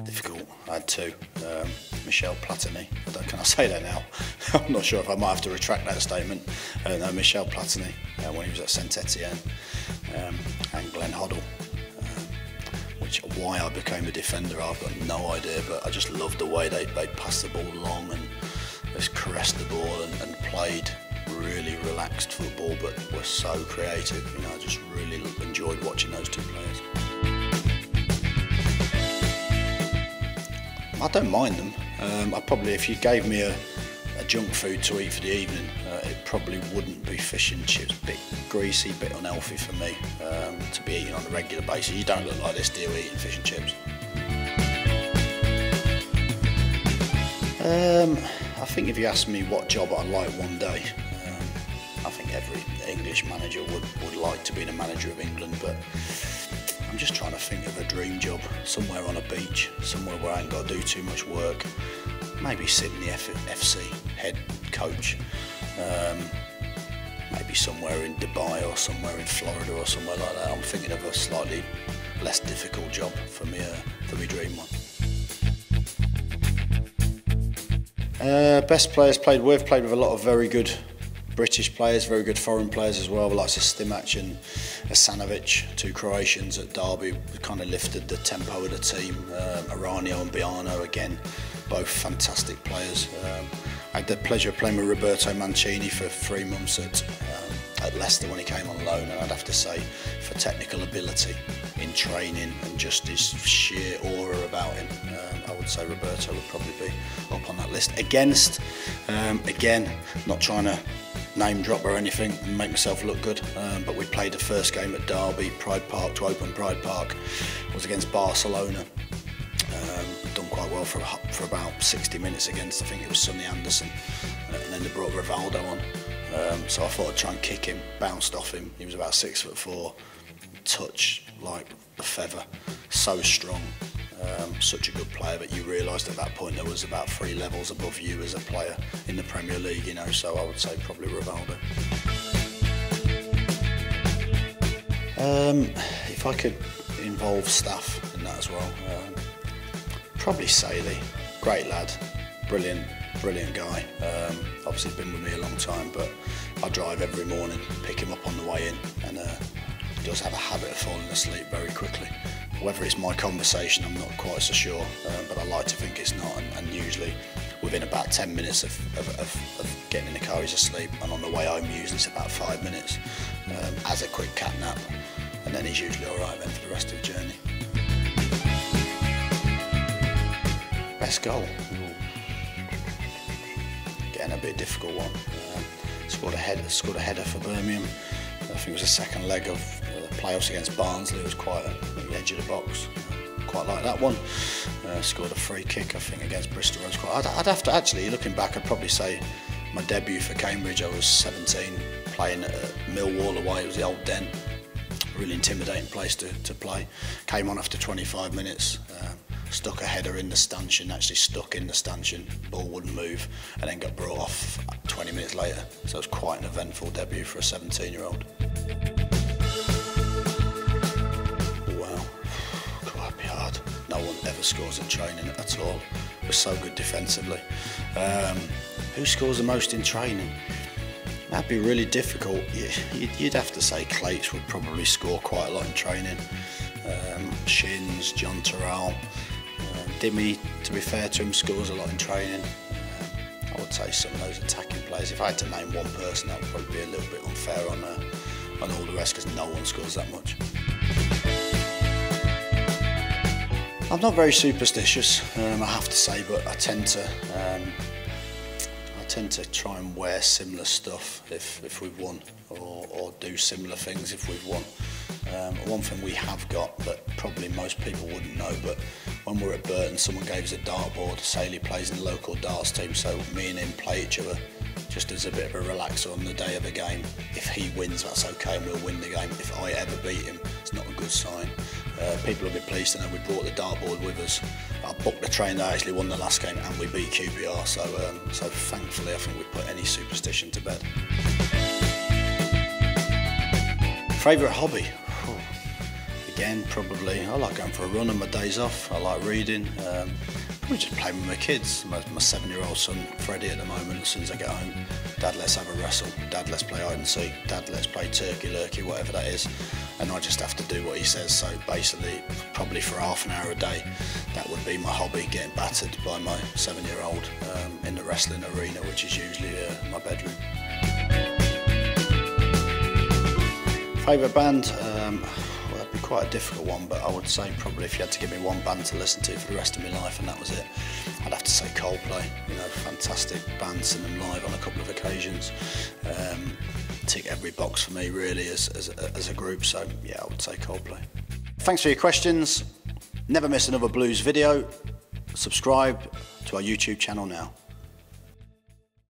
Difficult. I had two. Michel Platini. Can I say that now? I'm not sure if I might have to retract that statement. No, Michel Platini when he was at Saint Etienne, and Glenn Hoddle. Why I became a defender, I've got no idea, but I just loved the way they passed the ball along and just caressed the ball and played really relaxed football, but were so creative. You know, I just really enjoyed watching those two players. I don't mind them. I probably, if you gave me a junk food to eat for the evening, it probably wouldn't be fish and chips. A bit greasy, a bit unhealthy for me to be eating on a regular basis. You don't look like this, do you, eating fish and chips? I think if you asked me what job I'd like one day, I think every English manager would like to be the manager of England, but I'm just trying to think of a dream job, somewhere on a beach, somewhere where I ain't got to do too much work. Maybe Sydney FC head coach, maybe somewhere in Dubai or somewhere in Florida or somewhere like that. I'm thinking of a slightly less difficult job for me dream one. Best players played with a lot of very good British players, very good foreign players as well, like Stimac and Asanovic, two Croatians at Derby, kind of lifted the tempo of the team. Aranio and Biano, again, both fantastic players. I had the pleasure of playing with Roberto Mancini for 3 months at Leicester when he came on loan, and I'd have to say, for technical ability in training and just his sheer aura about him, I would say Roberto would probably be up on that list. Against, again, not trying to name drop or anything and make myself look good, but we played the first game at Derby, Pride Park, to open Pride Park, was against Barcelona. Done quite well for about 60 minutes against, I think it was Sonny Anderson, and then they brought Rivaldo on. So I thought I'd try and kick him, bounced off him. He was about 6'4", touch like the feather, so strong, such a good player, but you realised at that point there was about 3 levels above you as a player in the Premier League, you know, so I would say probably Rivaldo. If I could involve staff in that as well, probably Saley, great lad, brilliant guy. Obviously been with me a long time, but I drive every morning, pick him up on the way in, and he does have a habit of falling asleep very quickly. Whether it's my conversation, I'm not quite so sure, but I like to think it's not, and usually within about 10 minutes of getting in the car he's asleep, and on the way home usually it's about 5 minutes as a quick cat nap, and then he's usually alright then for the rest of the journey. Best goal? Getting a bit difficult one. Scored a header for Birmingham. I think it was the second leg of the playoffs against Barnsley. It was quite at the edge of the box. Quite like that one. Scored a free kick, I think, against Bristol. I'd have to actually, looking back, I'd probably say my debut for Cambridge. I was 17, playing at Millwall away. It was the old Den. Really intimidating place to play. Came on after 25 minutes. Stuck a header in the stanchion, actually stuck in the stanchion, ball wouldn't move, and then got brought off 20 minutes later. So it was quite an eventful debut for a 17-year-old. Wow, that'd be hard. No one ever scores in training at all. We're so good defensively. Who scores the most in training? That'd be really difficult. You'd have to say Clates would probably score quite a lot in training. Shins, John Terrell. Dimmy, to be fair to him, scores a lot in training. I would say some of those attacking players. If I had to name one person, that would probably be a little bit unfair on all the rest, because no one scores that much. I'm not very superstitious, I have to say, but I tend to try and wear similar stuff if we've won, or do similar things if we've won. One thing we have got that probably most people wouldn't know, but when we're at Burton, someone gave us a dartboard. Saley plays in the local darts team, so me and him play each other just as a bit of a relaxer on the day of a game. If he wins, that's okay, and we'll win the game. If I ever beat him, it's not a good sign. People will be pleased to know we brought the dartboard with us. I booked the train that actually won the last game, and we beat QPR, so thankfully I think we put any superstition to bed. Favourite hobby? Again, probably, I like going for a run on my days off. I like reading. Probably just playing with my kids. My 7-year-old son, Freddie, at the moment, as soon as I get home, Dad, let's have a wrestle. Dad, let's play hide and seek. Dad, let's play turkey lurkey, whatever that is. And I just have to do what he says. So basically, probably for half an hour a day, that would be my hobby, getting battered by my 7-year-old in the wrestling arena, which is usually my bedroom. Favourite band? Well, that'd be quite a difficult one, but I would say probably if you had to give me one band to listen to for the rest of my life and that was it, I'd have to say Coldplay. You know, fantastic band, seen them live on a couple of occasions. Tick every box for me really as a group, so yeah, I would say Coldplay. Thanks for your questions. Never miss another blues video. Subscribe to our YouTube channel now.